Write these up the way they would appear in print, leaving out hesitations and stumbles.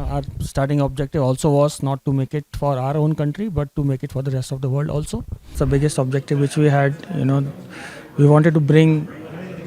our starting objective also was not to make it for our own country, but to make it for the rest of the world also. It's the biggest objective which we had. We wanted to bring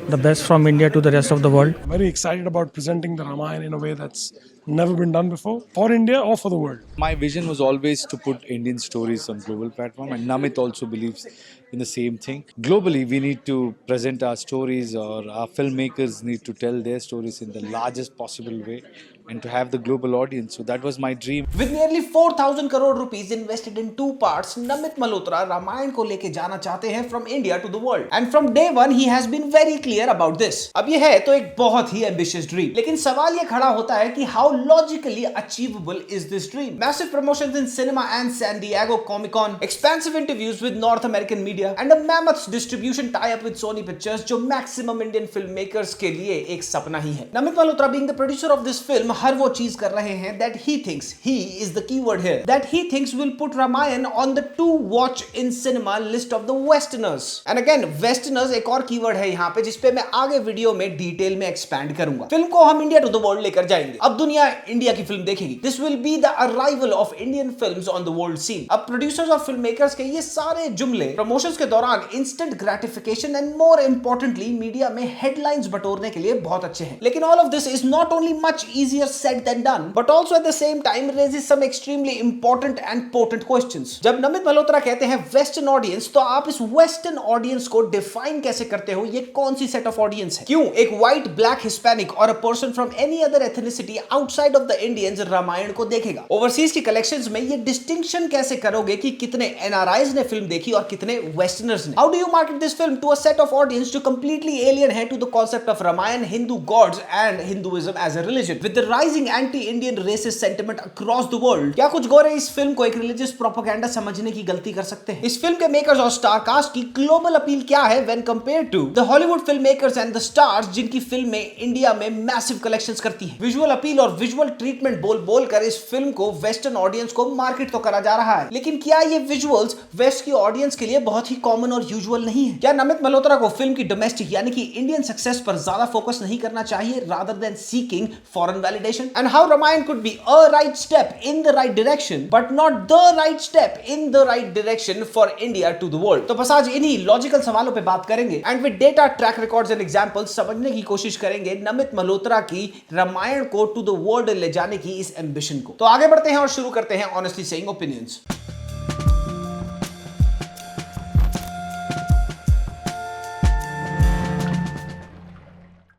the best from India to the rest of the world. Very excited about presenting the Ramayana in a way that's never been done before, for India or for the world. My vision was always to put Indian stories on global platform, and Namit also believes in the same thing. Globally, we need to present our stories, or our filmmakers need to tell their stories in the largest possible way and to have the global audience. So that was my dream. With nearly 4,000 crore rupees invested in 2 parts, Namit Malhotra Ramayan को लेके जाना चाहते हैं from India to the world. And from day one he has been very clear about this. अब ये है तो एक बहुत ही ambitious dream. लेकिन सवाल ये खड़ा होता है कि how logically achievable is this dream? Massive promotions in cinema and San Diego Comic-Con, expansive interviews with North American media, and a mammoth distribution tie-up with Sony Pictures जो maximum Indian filmmakers के लिए एक सपना ही है. Namit Malhotra being the producer of this film हर वो चीज कर रहे हैं that he thinks, he is the keyword here, that he thinks will put Ramayan on the to watch in cinema list of the westerners. And again westerners एक और keyword है यहाँ पे जिसपे मैं आगे वीडियो में डिटेल में एक्सपैंड करूंगा. फिल्म को हम इंडिया टू द वर्ल्ड लेकर जाएंगे. अब दुनिया इंडिया की फिल्म देखेगी. This will be the arrival of Indian films on the world scene. अब प्रोड्यूसर्स और फिल्म मेकर्स के ये सारे जुमले प्रमोशंस के दौरान instant gratification and more importantly media में हेडलाइंस बटोरने के लिए बहुत अच्छे हैं. लेकिन all of this is not only much easier said than done, but also at the same time raises some extremely important and potent questions. जब नमित मल्होत्रा कहते हैं वेस्टर्न ऑडियंस, तो आप इस वेस्टर्न ऑडियंस को डिफाइन कैसे करते हो? ये कौन सी सेट ऑफ ऑडियंस है? क्यों एक व्हाइट, ब्लैक, हिस्पैनिक और a person from any other ethnicity outside of the Indians Ramayana को देखेगा? ओवरसीज की कलेक्शंस में ये डिस्टिंक्शन कैसे करोगे कि कितने एनआरआईज ने फिल्म देखी और कितने वेस्टर्नर्स ने? How do you market this film to a set of audience जो कंप्लीटली एलियन है to the concept of Ramayana, Hindu gods and Hinduism as a religion with the rising anti-Indian racist sentiment across the world? क्या कुछ गोरे इस film को एक religious propaganda समझने की गलती कर सकते हैं? इस फिल्म के मेकर्स और स्टार कास्ट की ग्लोबल अपील क्या है when compared to the Hollywood film makers and the stars जिनकी फिल्में इंडिया में मैसिव कलेक्शंस करती हैं? विजुअल अपील और विजुअल ट्रीटमेंट बोल कर इस फिल्म को वेस्टर्न ऑडियंस को मार्केट तो करा जा रहा है, लेकिन क्या ये विजुअल्स वेस्ट की ऑडियंस के लिए बहुत ही कॉमन और यूजुअल नहीं है? क्या नमित मल्होत्रा को फिल्म की डोमेस्टिक यानी कि इंडियन सक्सेस पर ज्यादा फोकस नहीं करना चाहिए rather than seeking foreign validation? And how Ramayana could be a right step in the right direction but not the right step in the right direction for India to the world. तो बस आज इन्हीं logical सवालों पे बात करेंगे and with data, track records and examples समझने की कोशिश करेंगे नमित मल्होत्रा की रामायण को टू द वर्ल्ड ले जाने की इस एम्बिशन को. तो आगे बढ़ते हैं और शुरू करते हैं ऑनेस्टली सेइंग ओपिनियंस.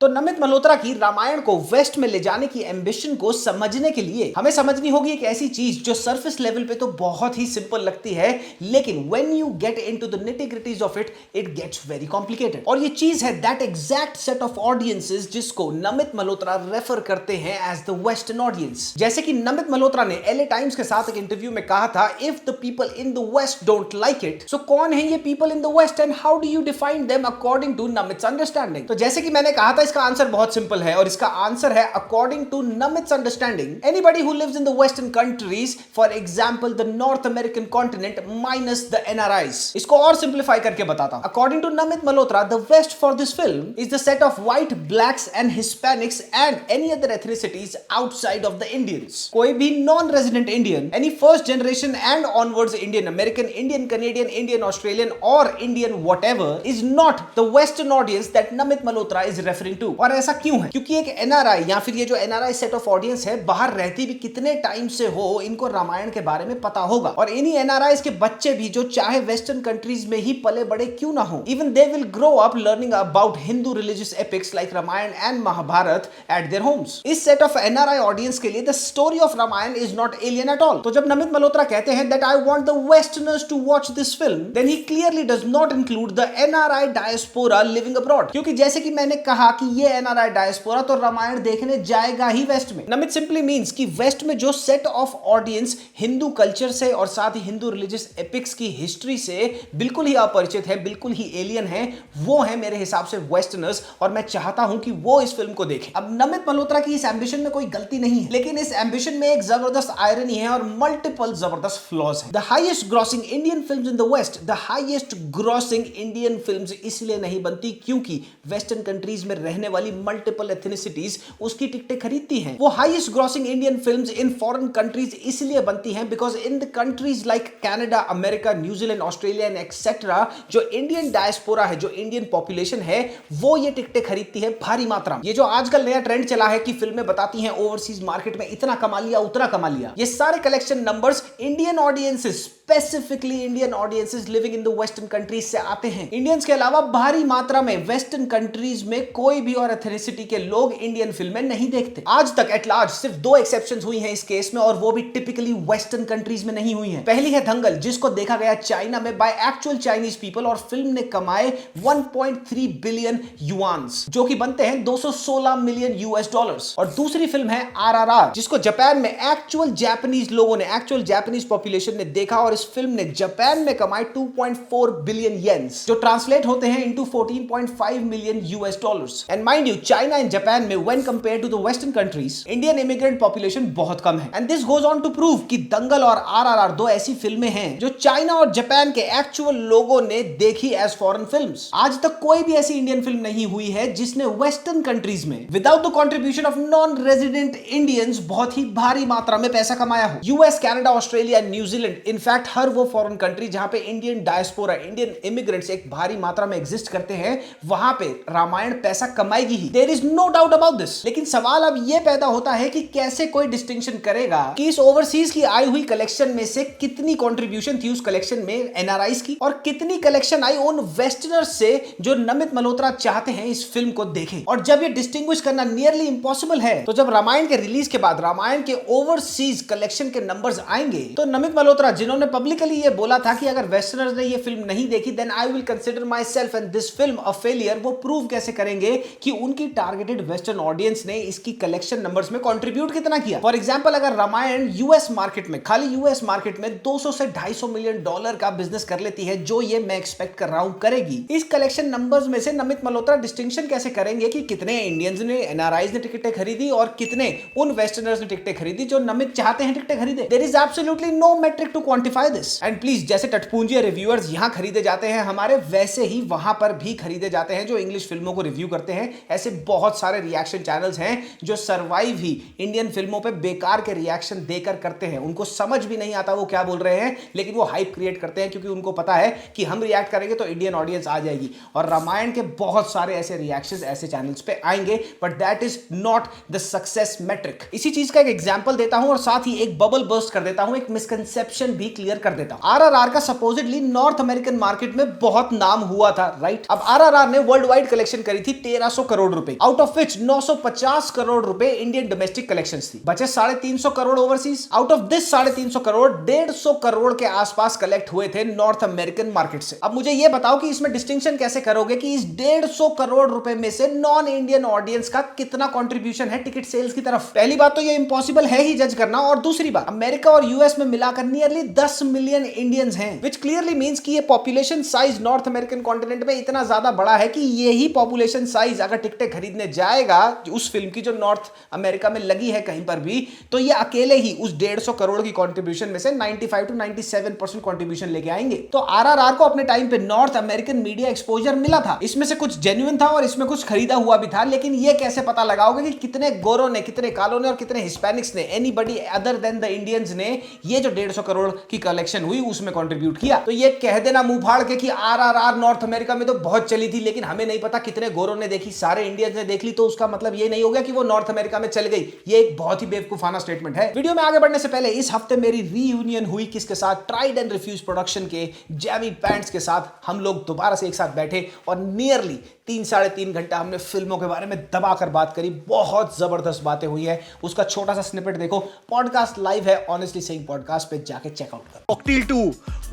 तो नमित मल्होत्रा की रामायण को वेस्ट में ले जाने की एम्बिशन को समझने के लिए हमें समझनी होगी एक ऐसी चीज जो सरफेस लेवल पे तो बहुत ही सिंपल लगती है, लेकिन when you get into the nitty-gritties of it gets very complicated. और ये चीज है that exact set of audiences जिसको नमित मल्होत्रा रेफर करते हैं एज द वेस्टर्न ऑडियंस. जैसे कि नमित मल्होत्रा ने LA टाइम्स के साथ एक इंटरव्यू में कहा था, if the people in the west don't like it, so कौन है ये people in the west and how do you define them according to Namit's understanding? तो जैसे कि मैंने कहा था, इसका आंसर बहुत सिंपल है और इसका आंसर है according to Namit's understanding anybody who lives in the western countries, for example the north American continent minus the NRIs. इसको और सिंपलीफाई करके बताता हूं. According to Namit Malhotra, the west for this film is the set of white, blacks and Hispanics and any other ethnicities outside of the Indians. कोई भी non resident Indian, any first generation and onwards Indian American, Indian Canadian, Indian Australian और Indian whatever is not the western audience that Namit Malhotra is referring to. और ऐसा क्यों है? क्योंकि एक NRI या फिर ये जो एनआरआई सेट ऑफ ऑडियंस है, बाहर रहती भी कितने टाइम से हो, इनको रामायण के बारे में पता होगा. और इन्हीं एनआरआईज के बच्चे भी जो चाहे वेस्टर्न कंट्रीज में ही पले बड़े क्यों ना हो, even they will grow up learning about Hindu religious epics like Ramayana and Mahabharata at their homes. इस सेट ऑफ एनआरआई ऑडियंस के लिए the story of Ramayana is not alien at all. तो जब नमित मल्होत्रा कहते हैं that I want the westerners to watch this film, then he clearly does not include the NRI diaspora living abroad. क्योंकि जैसे कि मैंने कहा कि ये एनआरआई डायस्पोरा तो रामायण देखने जाएगा ही वेस्ट में. नमित सिंपली मींस कि वेस्ट में जो set of audience Hindu culture से और साथ ही हिंदू रिलीजियस एपिक्स की हिस्ट्री से बिल्कुल ही अपरिचित है, बिल्कुल ही एलियन है, वो है मेरे हिसाब से वेस्टर्नर्स. और मैं चाहता हूं कि वो इस फिल्म को देखें. अब नमित मल्होत्रा की इस एम्बिशन में कोई गलती नहीं है, लेकिन इस एम्बिशन में एक जबरदस्त आयरनी है और मल्टीपल जबरदस्त फ्लॉज है. The highest grossing Indian films in the west, the highest grossing Indian films इसलिए नहीं बनती क्योंकि वेस्टर्न कंट्रीज में रहने रहने वाली मल्टीपल एथनिसिटीज उसकी टिकटें खरीदती हैं। वो highest grossing Indian films in foreign countries इसलिए बनती हैं because in the countries like Canada, America, New Zealand, Australia and etcetera, जो इंडियन डायस्पोरा है, जो इंडियन पॉपुलेशन है, वो ये टिकटें खरीदती है भारी मात्रा में। ये जो आजकल नया ट्रेंड चला है कि फिल्में बताती हैं ओवरसीज मार्केट में इतना कमा लिया, उतना कमा लिया, ये सारे collection numbers Indian audiences, specifically Indian audiences living in the western countries से आते हैं। इंडियंस के अलावा भारी मात्रा में वेस्टर्न कंट्रीज में कोई भी और एथनिसिटी के लोग इंडियन फिल्में नहीं देखते। आज तक एट लार्ज सिर्फ 2 एक्सेप्शंस हुई हैं इस केस में, और वो भी टिपिकली वेस्टर्न कंट्रीज में नहीं हुई हैं। पहली है दंगल, जिसको देखा गया चाइना में बाय एक्चुअल चाइनीज पीपल, और फिल्म ने कमाए 1.3 बिलियन युआन्स, जो कि बनते हैं 216 मिलियन यूएस डॉलर्स। और दूसरी फिल्म है आरआरआर, जिसको जापान में एक्चुअल जापानीज लोगों ने, एक्चुअल जापानीज पॉपुलेशन ने देखा, और इस फिल्म ने जापान में कमाए 2.4 बिलियन येन्स, जो ट्रांसलेट होते हैं into 14.5 million US dollars. And mind you, China and Japan में when compared to the western countries, Indian immigrant population बहुत कम है। And this goes on to prove कि दंगल और आरआरआर 2 ऐसी फिल्में हैं जो चाइना और जापान के एक्चुअल लोगों ने देखी एज फॉरेन फिल्म्स। आज तक कोई भी ऐसी इंडियन फिल्म नहीं हुई है जिसने वेस्टर्न कंट्रीज में without the contribution of non resident Indians बहुत ही भारी मात्रा में पैसा कमाया हो। US, Canada, Australia, New Zealand, in fact हर वो फॉरेन कंट्री जहां पे इंडियन डायस्पोरा, इंडियन इमिग्रेंट्स एक भारी मात्रा में एग्जिस्ट करते हैं, वहां पे रामायण पैसा कमाएगी ही। There is no doubt about this. लेकिन सवाल अब यह पैदा होता है कि कैसे कोई डिस्टिंक्शन करेगा कि इस ओवरसीज की आई हुई कलेक्शन में से कितनी कंट्रीब्यूशन थी उस कलेक्शन में एनआरआईज की, और कितनी कलेक्शन आई उन वेस्टर्नर्स से जो नमित मल्होत्रा चाहते हैं इस फिल्म को देखें। और जब ये डिस्टिंग्विश करना नियरली इंपॉसिबल है, तो जब रामायण के रिलीज के बाद रामायण के ओवरसीज कलेक्शन के नंबर्स आएंगे, तो नमित मल्होत्रा, जिन्होंने पब्लिकली ये बोला था कि अगर वेस्टर्नर्स ने ये फिल्म नहीं देखी then I will consider myself and this film a failure, वो प्रूव कैसे करेंगे कि उनकी टारगेटेड वेस्टर्न ऑडियंस ने इसकी कलेक्शन नंबर्स में कंट्रीब्यूट कितना किया। फॉर एग्जांपल, अगर रामायण यूएस मार्केट में, खाली यूएस मार्केट में 200 से 250 मिलियन डॉलर का बिजनेस कर लेती है, जो ये मैं एक्सपेक्ट कर रहा हूं करेगी, इस कलेक्शन नंबर्स में से नमित मल्होत्रा डिस्टिंक्शन कैसे करेंगे कि कितने इंडियंस ने, एनआरआईज ने टिकटें खरीदी और कितने उन वेस्टर्नर्स ने टिकटें खरीदी जो नमित चाहते हैं टिकटें खरीदे। There is absolutely no metric to quantify this. And please, जैसे टटपूंजी रिव्यूअर्स यहां खरीदे जाते हैं हमारे, वैसे ही वहां पर भी खरीदे जाते हैं जो इंग्लिश फिल्मों को रिव्यू करते हैं। ऐसे बहुत सारे रिएक्शन चैनल्स हैं जो सर्वाइव ही इंडियन फिल्मों पे बेकार के रिएक्शन देकर करते हैं। उनको समझ भी नहीं आता वो क्या बोल रहे हैं, लेकिन वो हाइप क्रिएट करते हैं क्योंकि उनको पता है कि हम रिएक्ट करेंगे तो इंडियन ऑडियंस आ जाएगी। और रामायण के बहुत सारे ऐसे रिएक्शंस ऐसे चैनल्स पे आएंगे, but that is not the success metric. इसी चीज का एक एग्जांपल देता हूं और साथ ही एक बबल बर्स्ट कर देता हूं, एक मिसकंसेप्शन भी क्लियर कर देता हूं। आरआरआर का सपोजिटली नॉर्थ अमेरिकन मार्केट में बहुत नाम हुआ था, राइट? अब आरआरआर ने वर्ल्ड वाइड कलेक्शन करी थी 1300 करोड़ रुपए, आउट ऑफ विच 950 करोड़ रुपए इंडियन डोमेस्टिक कलेक्शंस थी। बचे 350 crore overseas. Out of this 350 crore 150 crore के आसपास कलेक्ट हुए थे नॉर्थ अमेरिकन मार्केट से। अब मुझे यह बताओ कि इसमें डिस्टिंक्शन कैसे करोगे कि इस 150 करोड़ रुपए में से नॉन इंडियन ऑडियंस का कितना कंट्रीब्यूशन है टिकट सेल्स की तरफ? पहली बात तो ये इंपॉसिबल है ही जज करना, और दूसरी बात, अमेरिका और यूएस में मिलाकर नियरली 10 मिलियन इंडियंस हैं, विच क्लियरली मींस कि ये population size north American continent में इतना ज्यादा बड़ा है कि यही पॉपुलेशन साइज अगर टिकटें खरीदने जाएगा उस फिल्म की जो नॉर्थ अमेरिका में लगी है कहीं पर भी, तो ये अकेले ही उस 150 करोड़ की कंट्रीब्यूशन में से 95 to 97% कंट्रीब्यूशन लेके आएंगे। तो आरआरआर को अपने टाइम पे नॉर्थ अमेरिकन मीडिया एक्सपोजर मिला था, इसमें से कुछ जेन्युइन था और इसमें कुछ खरीदा हुआ भी था, लेकिन ये कैसे पता लगाओगे कि कितने गोरों ने, कितने कालों ने और कितने हिस्पैनिक्स ने, anybody other than the Indians ने ये जो 150 करोड़ की कलेक्शन हुई उसमें कंट्रीब्यूट किया? तो ये कह देना मुंह फाड़ के कि आरआरआर नॉर्थ अमेरिका में तो बहुत चली थी लेकिन हमें नहीं पता कितने गोरों ने देखी, सारे इंडियंस ने देख ली, तो उसका मतलब ये नहीं हो गया कि वो नॉर्थ अमेरिका में चल गई। ये एक बहुत ही बेवकूफाना स्टेटमेंट है। वीडियो में आगे बढ़ने से पहले इस हफ्ते मेरी रीयूनियन हुई किसके साथ? ट्राइड एंड रिफ्यूज प्रोडक्शन के जैमी पैंट्स के साथ हम लोग दोबारा से एक साथ बैठे और नियरली 3-3.5 घंटा हमने फिल्मों के बारे में दबाकर बात करी। बहुत जबरदस्त बातें हुई है, उसका छोटा सा स्निपेट देखो। पॉडकास्ट लाइव है ऑनेस्टली सेइंग पॉडकास्ट पे, जाके चेकआउट करो। Cocktail 2,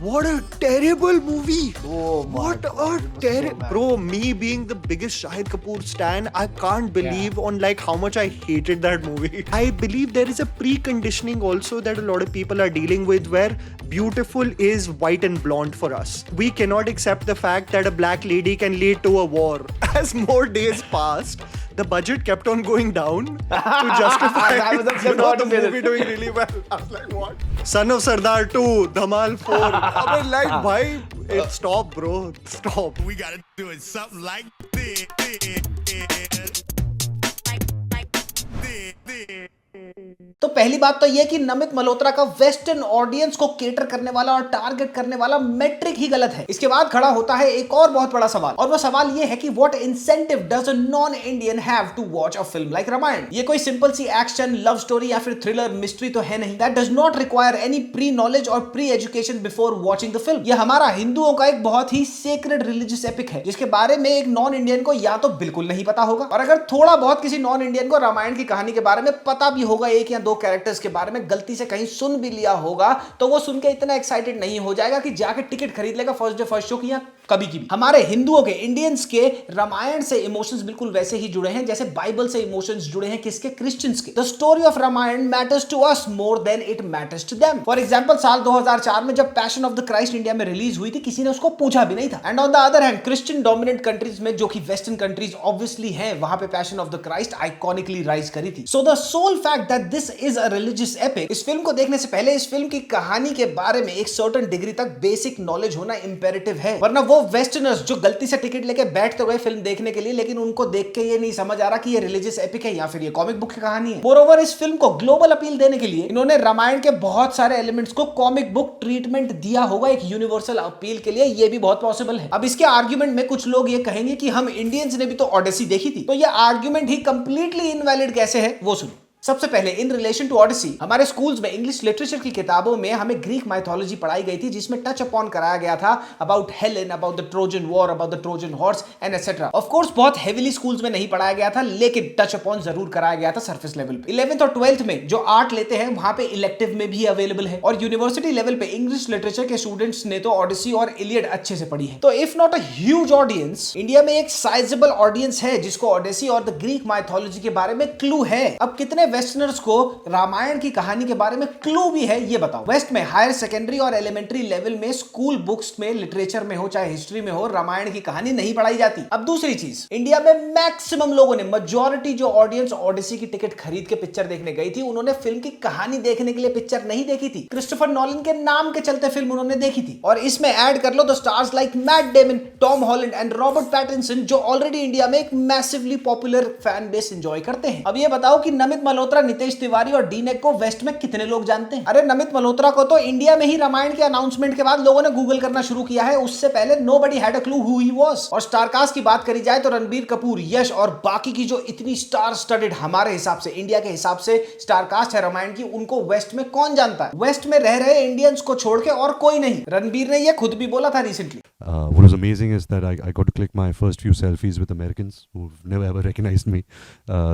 what a terrible movie. What a terrible, bro. Me being the biggest Shahid Kapoor stan, I can't believe on like how much I hated that movie. I believe there is a preconditioning also that a lot of people are dealing with, where beautiful is white and blonde for us. We cannot accept the fact that a black lady can lead to a war. As more days passed, the budget kept on going down to justify I was just about the to say movie doing really well. I was like, what? Son of Sardar 2, Dhamal 4. I mean, like, bhai, Stop, bro. Stop. We gotta do it something like this. तो पहली बात तो यह कि नमित मल्होत्रा का western audience को cater करने वाला और टारगेट करने वाला मेट्रिक ही गलत है। इसके बाद खड़ा होता है एक और बहुत बड़ा सवाल, और वो सवाल ये है कि what incentive does a non Indian have to watch a film like Ramayan. ये कोई सिंपल सी एक्शन, लव स्टोरी या फिर थ्रिलर मिस्ट्री तो है नहीं। That does not require any pre knowledge और pre education before watching the film. यह हमारा हिंदुओं का एक बहुत ही सेक्रेड रिलीजियस एपिक है, जिसके बारे में एक नॉन इंडियन को या तो बिल्कुल नहीं पता होगा, और अगर थोड़ा बहुत किसी नॉन इंडियन को रामायण की कहानी के बारे में पता भी होगा, एक या दो कैरेक्टर्स के बारे में गलती से कहीं सुन भी लिया होगा, तो वो सुन के इतना एक्साइटेड नहीं हो जाएगा कि जाके टिकट खरीद लेगा फर्स्ट डे फर्स्ट शो की या कभी की भी। हमारे हिंदुओं के, इंडियंस के रामायण से इमोशंस बिल्कुल वैसे ही जुड़े हैं जैसे बाइबल से इमोशंस जुड़े हैं किसके? क्रिश्चियंस के। The story of Ramayan matters to us more than it matters to them. For example, साल 2004 में जब passion of the Christ India में रिलीज हुई थी, किसी ने उसको पूछा भी नहीं था। And on the other hand, Christian dominant countries में, जो कि वेस्टर्न कंट्रीज ऑब्वियसली हैं, वहां पे passion of the Christ iconically rise करी थी। So the sole fact that this is a religious epic, इस फिल्म को देखने से पहले इस फिल्म की कहानी के बारे में एक सर्टेन डिग्री तक बेसिक नॉलेज होना इंपेरेटिव है, वरना वो वेस्टर्नर्स जो गलती से टिकट लेके बैठते हुए फिल्म देखने के लिए, लेकिन उनको देख के ये नहीं समझ आ रहा कि ये रिलीजियस एपिक है या फिर ये कॉमिक बुक की कहानी है। मोरओवर, इस फिल्म को ग्लोबल अपील देने के लिए इन्होंने रामायण के बहुत सारे एलिमेंट्स को कॉमिक बुक ट्रीटमेंट दिया होगा एक यूनिवर्सल अपील के लिए। ये भी बहुत पॉसिबल है। अब इसके आर्ग्यूमेंट में कुछ लोग ये कहेंगे कि हम इंडियंस ने भी तो ओडिसी देखी थी, तो ये आर्ग्यूमेंट ही कंप्लीटली इनवैलिड कैसे है वो सुनो। सबसे पहले, इन रिलेशन टू ओडिसी, हमारे स्कूल्स में इंग्लिश लिटरेचर की किताबों में हमें ग्रीक माइथोलॉजी पढ़ाई गई थी, जिसमें टच अपॉन कराया गया था about Helen, about the Trojan war, about the Trojan horse and etcetera. Of course बहुत हेवीली स्कूल्स में नहीं पढ़ाया गया था, लेकिन टच अपॉन जरूर कराया गया था सरफेस लेवल पे। 11th और 12th में जो आर्ट लेते हैं वहां पे इलेक्टिव में भी अवेलेबल है, और यूनिवर्सिटी लेवल पे इंग्लिश लिटरेचर के स्टूडेंट्स ने तो ओडिसी और इलियड अच्छे से पढ़ी है। तो if not a huge audience, India में एक साइजेबल ऑडियंस है जिसको ओडिसी और द ग्रीक माइथोलॉजी के बारे में क्लू है। अब कितने वेस्टर्नर्स को रामायण की कहानी के बारे में क्लू भी है ये बताओ। वेस्ट में हायर सेकेंडरी और एलिमेंट्री लेवल में स्कूल बुक्स में, लिटरेचर में हो चाहे हिस्ट्री में हो, रामायण की कहानी नहीं पढ़ाई जाती। अब दूसरी चीज, इंडिया में मैक्सिमम लोगों ने, मेजॉरिटी जो ऑडियंस ओडिसी की टिकट खरीद के पिक्चर देखने गई थी, उन्होंने फिल्म की कहानी देखने के लिए पिक्चर नहीं देखी थी। क्रिस्टोफर नॉलन के नाम के चलते फिल्म उन्होंने देखी थी। और इसमें ऐड कर लो the stars like Matt Damon, Tom Holland and Robert Pattinson, जो ऑलरेडी इंडिया में एक massively popular fan base enjoy करते हैं। अब ये बताओ कि नमित मल्होत्रा, नितेश तिवारी और डी नेक को वेस्ट में कितने लोग जानते हैं? अरे नमित मल्होत्रा को तो इंडिया में ही रामायण के अनाउंसमेंट के बाद लोगों ने गूगल करना शुरू किया है, उससे पहले nobody had a clue who he was. और स्टारकास्ट की बात करी जाए तो रणबीर कपूर, यश और बाकी की जो इतनी स्टार स्टडेड, हमारे हिसाब से, इंडिया के हिसाब से स्टारकास्ट है रामायण की, उनको वेस्ट में कौन जानता है? वेस्ट में रह रहे इंडियंस को छोड़ के और कोई नहीं। रणबीर ने यह खुद भी बोला था recently. What was amazing is that I got to click my first few selfies with Americans who've never ever recognized me.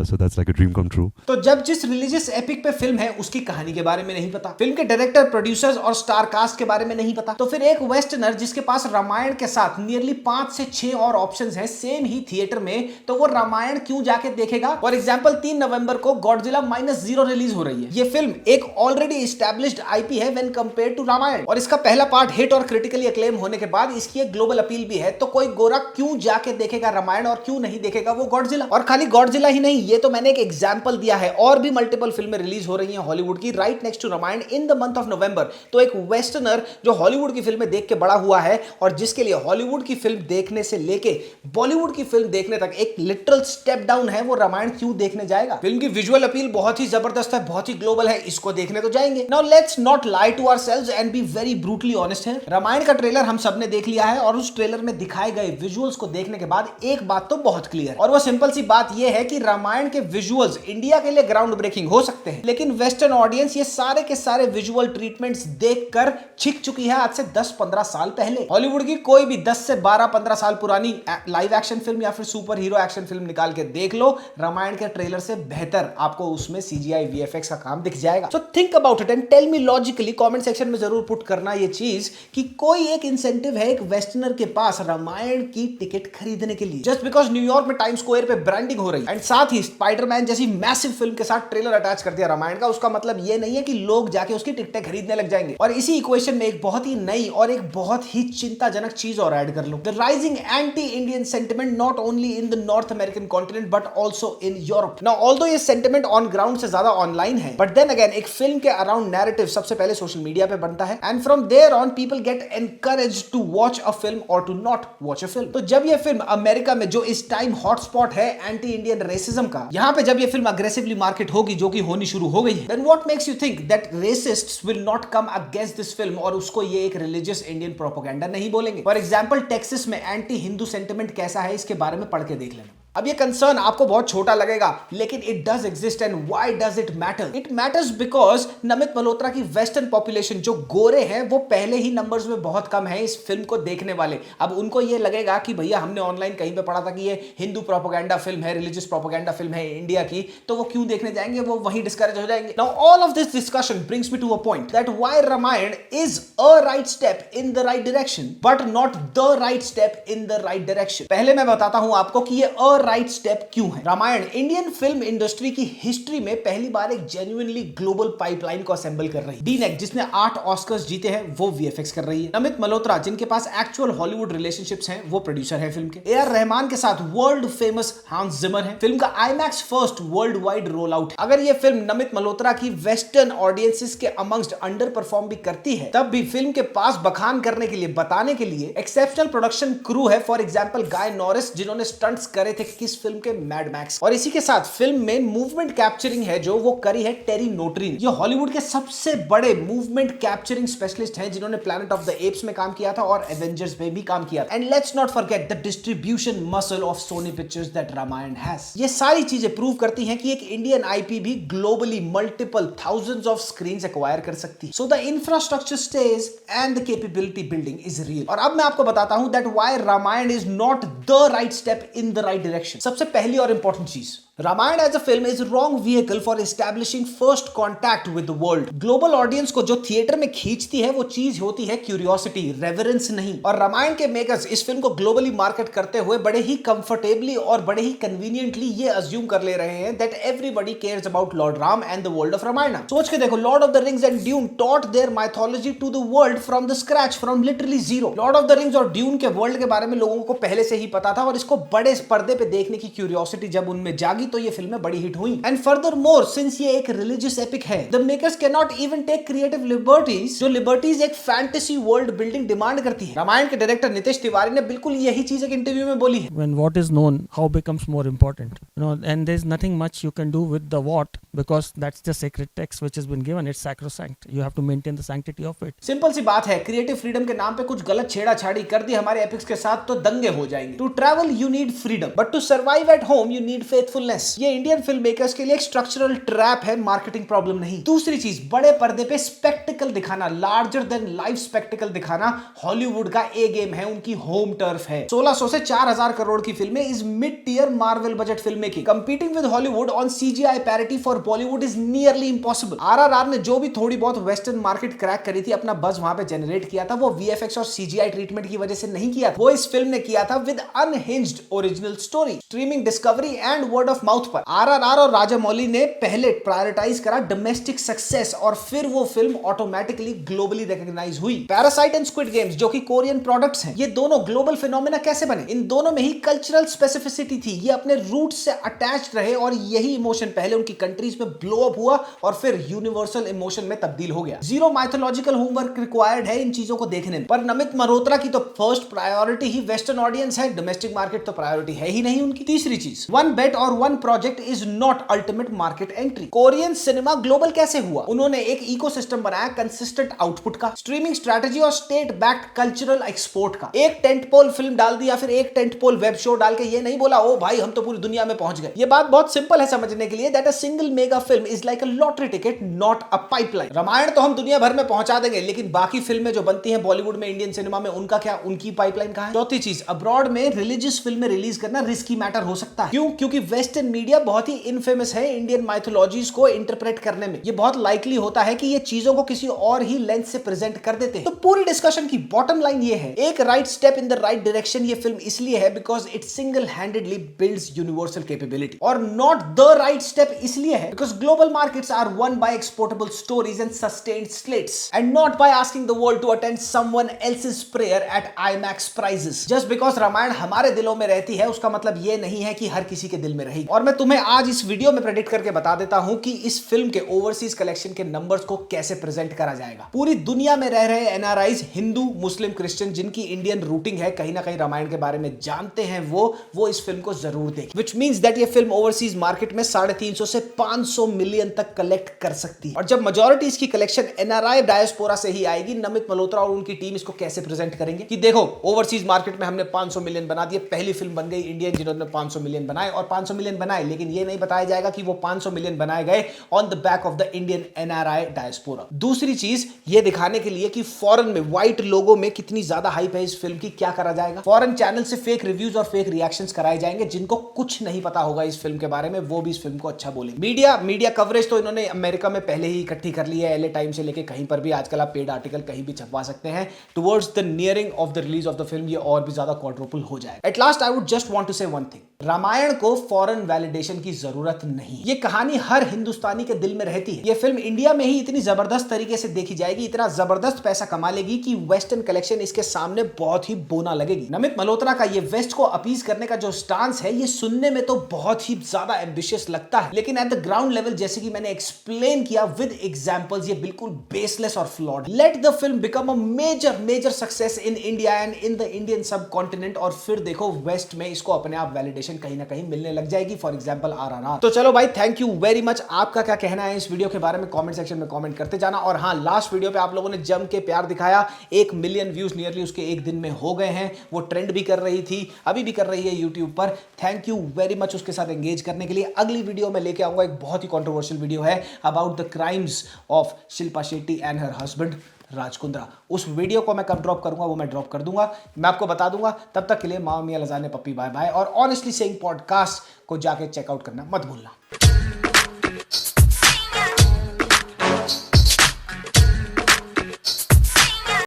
So that's like a dream come true. तो जब जिस रिलीजियस एपिक पे फिल्म है उसकी कहानी के बारे में नहीं पता, फिल्म के डायरेक्टर, प्रोड्यूसर्स और स्टार कास्ट के बारे में नहीं पता, तो फिर एक वेस्टर्नर जिसके पास रामायण के साथ नियरली 5 से 6 और ऑप्शंस हैं सेम ही थिएटर में, तो वो रामायण क्यों जाके देखेगा? फॉर एग्जांपल 3 नवंबर को गॉडजिला -0 रिलीज हो रही है। ये फिल्म एक ऑलरेडी एस्टैब्लिश्ड आईपी है व्हेन कंपेयर टू रामायण, और इसका पहला पार्ट हिट और क्रिटिकली अक्लेम होने के बाद इसकी एक ग्लोबल अपील भी है। तो कोई गोरा क्यों जाके देखेगा रामायण और क्यों नहीं देखेगा वो गॉडजिला? और खाली गॉडजिला ही नहीं, ये तो मैंने एक एग्जांपल दिया है, और भी मल्टीपल फिल्में रिलीज हो रही हैं हॉलीवुड की right next to Ramayana in the month of November. तो एक वेस्टर्नर जो हॉलीवुड की फिल्में देख के बड़ा हुआ है और जिसके लिए हॉलीवुड की फिल्म देखने से लेके बॉलीवुड की फिल्म देखने तक एक लिटरल स्टेप डाउन है, वो रामायण क्यों देखने जाएगा? फिल्म की विजुअल अपील बहुत ही जबरदस्त है, बहुत ही ग्लोबल है, इसको देखने तो जाएंगे। Now let's not lie to ourselves and be very brutally honest है। रामायण का ट्रेलर हम सबने देख लिया है, और उस ट्रेलर में दिखाए गए विजुअल्स को देखने के बाद एक बात तो बहुत क्लियर है, और वो सिंपल सी बात यह है कि रामायण के विजुअल्स इंडिया के लिए ग्राउंड ब्रेकिंग हो सकते हैं, लेकिन वेस्टर्न ऑडियंस ये सारे के सारे विजुअल ट्रीटमेंट्स देखकर छिक चुकी है आज से 10-15 साल पहले। हॉलीवुड की कोई भी 10 से 12-15 साल पुरानी लाइव एक्शन फिल्म या फिर सुपर हीरो एक्शन फिल्म निकाल के देख लो, रामायण के ट्रेलर से बेहतर आपको उसमें CGI VFX का काम दिख जाएगा। So think about it and tell me logically, comment section में जरूर पुट करना ये चीज कि कोई एक इंसेंटिव है एक वेस्टर्नर के पास रामायण की टिकट खरीदने के लिए, जस्ट बिकॉज न्यूयॉर्क में टाइम स्क्वायर पे ब्रांडिंग हो रही है एंड साथ ही स्पाइडरमैन जैसी मैसिव फिल्म के साथ ट्रेलर अटैच कर दिया रामायण का, उसका मतलब ये नहीं है कि लोग जाके उसकी टिकटें खरीदने लग जाएंगे। और इसी इक्वेशन में एक बहुत ही नई और एक बहुत ही चिंताजनक चीज और ऐड कर लो, the rising anti Indian sentiment not only in the north American continent but also in Europe. Now although ये सेंटिमेंट ऑन ग्राउंड से ज्यादा ऑनलाइन है, बट देन अगेन एक फिल्म के अराउंड नैरेटिव सबसे पहले सोशल मीडिया पे बनता है, and from there on people get encouraged to watch a film और to not watch a film. तो जब ये फिल्म अमेरिका में, जो इस टाइम हॉटस्पॉट है एंटी इंडियन रेसिज्म का, यहां पे जब ये फिल्म अग्रेसिवली मार्केट होगी, जो कि होनी शुरू हो गई है, then what makes you think that racists will not come against this film और उसको ये एक रिलीजियस इंडियन प्रोपेगेंडा नहीं बोलेंगे? फॉर एग्जांपल टेक्सास में एंटी हिंदू सेंटिमेंट कैसा है, इसके बारे में पढ़ के देख लेना। अब ये कंसर्न आपको बहुत छोटा लगेगा, लेकिन it does exist. And why does it matter? It matters because Namit Malhotra की वेस्टर्न पॉपुलेशन, जो गोरे हैं, वो पहले ही नंबर्स में बहुत कम है इस फिल्म को देखने वाले। अब उनको ये लगेगा कि भैया हमने ऑनलाइन कहीं पे पढ़ा था कि ये हिंदू प्रोपेगेंडा फिल्म है, रिलीजियस प्रोपेगेंडा फिल्म है इंडिया की, तो वो क्यों देखने जाएंगे? वो वहीं डिस्करेज हो जाएंगे। Now all of this discussion brings me to a point that why Ramayana is a right step in the right direction but not the right step in the right direction. पहले मैं बताता हूं आपको कि ये अ राइट स्टेप क्यों है। Ramayan Indian film industry की हिस्ट्री में पहली बार एक जेन्युइनली ग्लोबल पाइपलाइन को असेंबल कर रही है। डीनेक, जिसने 8 ऑस्कर्स जीते हैं, वो वीएफएक्स कर रही है। नमित मल्होत्रा, जिनके पास एक्चुअल हॉलीवुड रिलेशनशिप्स हैं, वो प्रोड्यूसर है फिल्म के। ए.आर. रहमान के साथ वर्ल्ड फेमस हांस जिमर है। फिल्म का IMAX first world wide roll out. अगर ये फिल्म नमित मल्होत्रा की वेस्टर्न ऑडियंसेस के अमंगस्ट अंडर परफॉर्म भी करती है, तब भी फिल्म के पास बखान करने के लिए, बताने के लिए एक्सेप्शनल प्रोडक्शन क्रू है। फॉर एग्जांपल गाय नॉरिस, जिन्होंने स्टंट्स करे थे किस फिल्म के, मैड मैक्स। और इसी के साथ फिल्म में मूवमेंट कैप्चरिंग है जो वो करी है टेरी नोटरी ने। ये हॉलीवुड के सबसे बड़े मूवमेंट कैप्चरिंग स्पेशलिस्ट हैं, जिन्होंने प्लैनेट ऑफ द एप्स में काम किया था और एवेंजर्स में भी काम किया था। And let's not forget the distribution muscle of Sony Pictures that Ramayana has. ये सारी चीजें प्रूव करती हैं कि एक इंडियन आईपी भी globally multiple thousands of screens acquire कर सकती है। So the infrastructure stage and the capability building is real. और अब मैं आपको बताता हूं that why Ramayana is not the right step in the right direction. सबसे पहली और इंपॉर्टेंट चीज, Ramayan as a film is wrong vehicle for establishing first contact with the world. Global audience को जो थिएटर में खींचती है, वो चीज होती है क्यूरियोसिटी, रेवरेंस नहीं। और रामायण के मेकर्स इस फिल्म को ग्लोबली मार्केट करते हुए बड़े ही कंफर्टेबली और बड़े ही कन्वीनियंटली ये अज्यूम कर ले रहे हैं that everybody cares about Lord Ram and the world of Ramayana. सोच के देखो, Lord of the Rings and Dune taught their mythology to the world from the scratch, from literally zero. Lord of the Rings और Dune के world के बारे में लोगों को पहले से ही पता था, और इसको बड़े पर्दे पे देखने की क्यूरियोसिटी जब उनमें जागी, तो ये फिल्में बड़ी हिट हुई। एंड फर्दरमोर, सिंस ये एक रिलीजियस एपिक है, the makers can not even take creative liberties, जो लिबर्टीज एक फैंटेसी वर्ल्ड बिल्डिंग डिमांड करती है। रामायण के डायरेक्टर नितेश तिवारी ने बिल्कुल यही चीज एक इंटरव्यू में बोली है। When what is known, how becomes more important, and there's nothing much you can do with the what, because that's the sacred text which has been given. It's sacrosanct. You have to maintain the sanctity of it. Simple सी बात है, creative freedom के नाम पे कुछ गलत छेड़ाछाड़ी कर दी हमारे एपिक्स के साथ तो दंगे हो जाएंगे। To travel you need freedom, but to survive at home you need faithfulness. ये इंडियन फिल्म मेकर्स के लिए एक स्ट्रक्चरल ट्रैप है, मार्केटिंग प्रॉब्लम नहीं। दूसरी चीज, बड़े पर्दे पे स्पेक्टिकल दिखाना, लार्जर देन लाइफ स्पेक्टिकल दिखाना हॉलीवुड का ए गेम है, उनकी होम टर्फ है। 1600 से 4000 करोड़ की फिल्में is mid tier Marvel budget film making. Competing with Hollywood on CGI parity for Bollywood is nearly impossible. RRR ने जो भी थोड़ी बहुत वेस्टर्न मार्केट क्रैक करी थी, अपना बज वहां पे जनरेट किया था, वो वीएफएक्स और सीजीआई ट्रीटमेंट की वजह से नहीं किया था। वो इस फिल्म ने किया था with unhinged original story, streaming, discovery and word of mouth पर। आरआरआर और राजामौली ने पहले प्रायोरिटाइज करा डोमेस्टिक सक्सेस, और फिर वो फिल्म ऑटोमेटिकली ग्लोबली रिकॉग्नाइज हुई। पैरासाइट एंड स्क्विड गेम्स, जो कि कोरियन प्रोडक्ट्स हैं, ये दोनों ग्लोबल फिनोमेना कैसे बने? इन दोनों में ही कल्चरल स्पेसिफिसिटी थी। ये अपने रूट्स से अटैच्ड रहे, और यही इमोशन पहले उनकी कंट्रीज में ब्लो अप हुआ और फिर यूनिवर्सल इमोशन में तब्दील हो गया। जीरो माइथोलॉजिकल होमवर्क रिक्वायर्ड है इन चीजों को देखने में। पर नमित मल्होत्रा की तो फर्स्ट प्रायोरिटी ही वेस्टर्न ऑडियंस है, डोमेस्टिक मार्केट तो प्रायोरिटी है ही नहीं उनकी। तीसरी चीज, वन बेट और one project is not ultimate market entry. Korean cinema global कैसे हुआ? उन्होंने एक इकोसिस्टम बनाया कंसिस्टेंट आउटपुट का, स्ट्रीमिंग स्ट्रेटजी और स्टेट बैक्ड कल्चरल एक्सपोर्ट का। एक टेंटपोल फिल्म डाल दी या फिर एक टेंटपोल वेब शो डाल के ये नहीं बोला ओ भाई हम तो पूरी दुनिया में पहुंच गए। ये बात बहुत सिंपल है समझने के लिए, that a single mega film is like a lottery ticket, not a pipeline. Ramayana तो हम दुनिया भर में पहुंचा देंगे, लेकिन बाकी फिल्में जो बनती हैं बॉलीवुड में, इंडियन सिनेमा में, उनका क्या, उनकी पाइपलाइन कहां है? चौथी चीज, अब्रॉड में रिलीजियस फिल्में रिलीज करना रिस्की मैटर हो सकता है। क्यों? क्योंकि वेस्टर्न मीडिया बहुत ही इनफेमस है इंडियन माइथोलॉजीज को इंटरप्रेट करने में। ये बहुत लाइकली होता है कि ये चीजों को किसी और ही लेंस से प्रेजेंट कर देते हैं। तो पूरी डिस्कशन की बॉटम लाइन ये है, एक right step in the right direction ये फिल्म इसलिए है because it single handedly builds universal capability, और नॉट द राइट स्टेप इसलिए है because global markets are won by exportable stories and sustained slates, and not by asking the world to attend someone else's prayer at IMAX prices. Just because Ramayana हमारे दिलों में रहती है, उसका मतलब ये नहीं है कि हर किसी के दिल में रहेगी। और मैं तुम्हें आज इस वीडियो में प्रेडिक्ट करके बता देता हूं कि इस फिल्म के ओवरसीज कलेक्शन के नंबर्स को कैसे प्रेजेंट करा जाएगा। पूरी दुनिया में रह रहे एनआरआईज, हिंदू, मुस्लिम, क्रिश्चियन, जिनकी इंडियन रूटिंग है, कहीं ना कहीं रामायण के बारे में जानते हैं, वो इस फिल्म को जरूर देखें। विच मींस दैट ये फिल्म ओवरसीज मार्केट में 350 से 500 मिलियन तक कलेक्ट कर सकती है। और जब मेजॉरिटी इसकी कलेक्शन एनआरआई डायस्पोरा से ही आएगी, नमित मल्होत्रा और उनकी टीम इसको कैसे प्रेजेंट करेंगे कि देखो ओवरसीज मार्केट में हमने 500 मिलियन बना दिए, पहली फिल्म बन गई इंडियन जिन्होंने 500 मिलियन बनाए, और 500 मिलियन बनाए, लेकिन ये नहीं बताया जाएगा कि वो 500 मिलियन बनाए गए on the back of the Indian NRI diaspora. दूसरी चीज ये दिखाने के लिए कि फॉरेन में व्हाइट लोगो में कितनी ज्यादा हाइप है इस फिल्म की, क्या करा जाएगा, फॉरेन चैनल से फेक रिव्यूज और फेक रिएक्शंस कराए जाएंगे, जिनको कुछ नहीं पता होगा इस फिल्म के बारे में, वो भी इस फिल्म को अच्छा बोलेंगे। मीडिया कवरेज तो इन्होंने अमेरिका में पहले ही इकट्ठी कर ली है, एलए टाइम से लेके कहीं पर भी आजकल आप पेड आर्टिकल कहीं भी छपवा सकते हैं। Towards the nearing of the release of the film ये और भी ज्यादा क्वाड्रुपल हो जाएगा। At last I would just want to say one thing, Ramayana को फॉरेन वैलिडेशन की जरूरत नहीं। ये कहानी हर हिंदुस्तानी के दिल में रहती है। ये फिल्म इंडिया में ही इतनी जबरदस्त तरीके से देखी जाएगी, इतना जबरदस्त पैसा कमा लेगी कि वेस्टर्न कलेक्शन इसके सामने बहुत ही बोना लगेगी। नमित मल्होत्रा का ये वेस्ट को अपीज करने का जो स्टांस है, ये सुनने में तो बहुत ही ज्यादा एम्बिशियस लगता है, लेकिन एट द ग्राउंड लेवल जैसे कि मैंने एक्सप्लेन किया विद एग्जांपल्स, ये बिल्कुल बेसलेस और flawed. Let the film become a major success in India and in the Indian subcontinent, और फिर देखो वेस्ट में इसको अपने आप वैलिडेशन कहीं ना कहीं मिलने लग जाएगी। For example RRR. तो चलो भाई, थैंक यू वेरी मच। आपका क्या कहना है इस वीडियो के बारे में कमेंट सेक्शन में कमेंट करते जाना। और हाँ, लास्ट वीडियो पे आप लोगों ने जम के प्यार दिखाया, 1 मिलियन व्यूज नियरली उसके एक दिन में हो गए हैं। वो ट्रेंड भी कर रही थी, अभी भी कर रही है यूट्यूब पर। थैंक यू वेरी मच उसके साथ एंगेज करने के लिए। अगली वीडियो में लेके आऊंगा एक बहुत ही कंट्रोवर्शियल वीडियो है about the crimes of Shilpa Shetty and her husband Raj Kundra. उस वीडियो को मैं कब ड्रॉप करूंगा वो मैं ड्रॉप कर दूंगा, मैं आपको बता दूंगा। तब तक के लिए मामा मियां लजाने पप्पी बाय बाय, और ऑनेस्टली सेइंग पॉडकास्ट को जाके चेकआउट करना मत भूलना।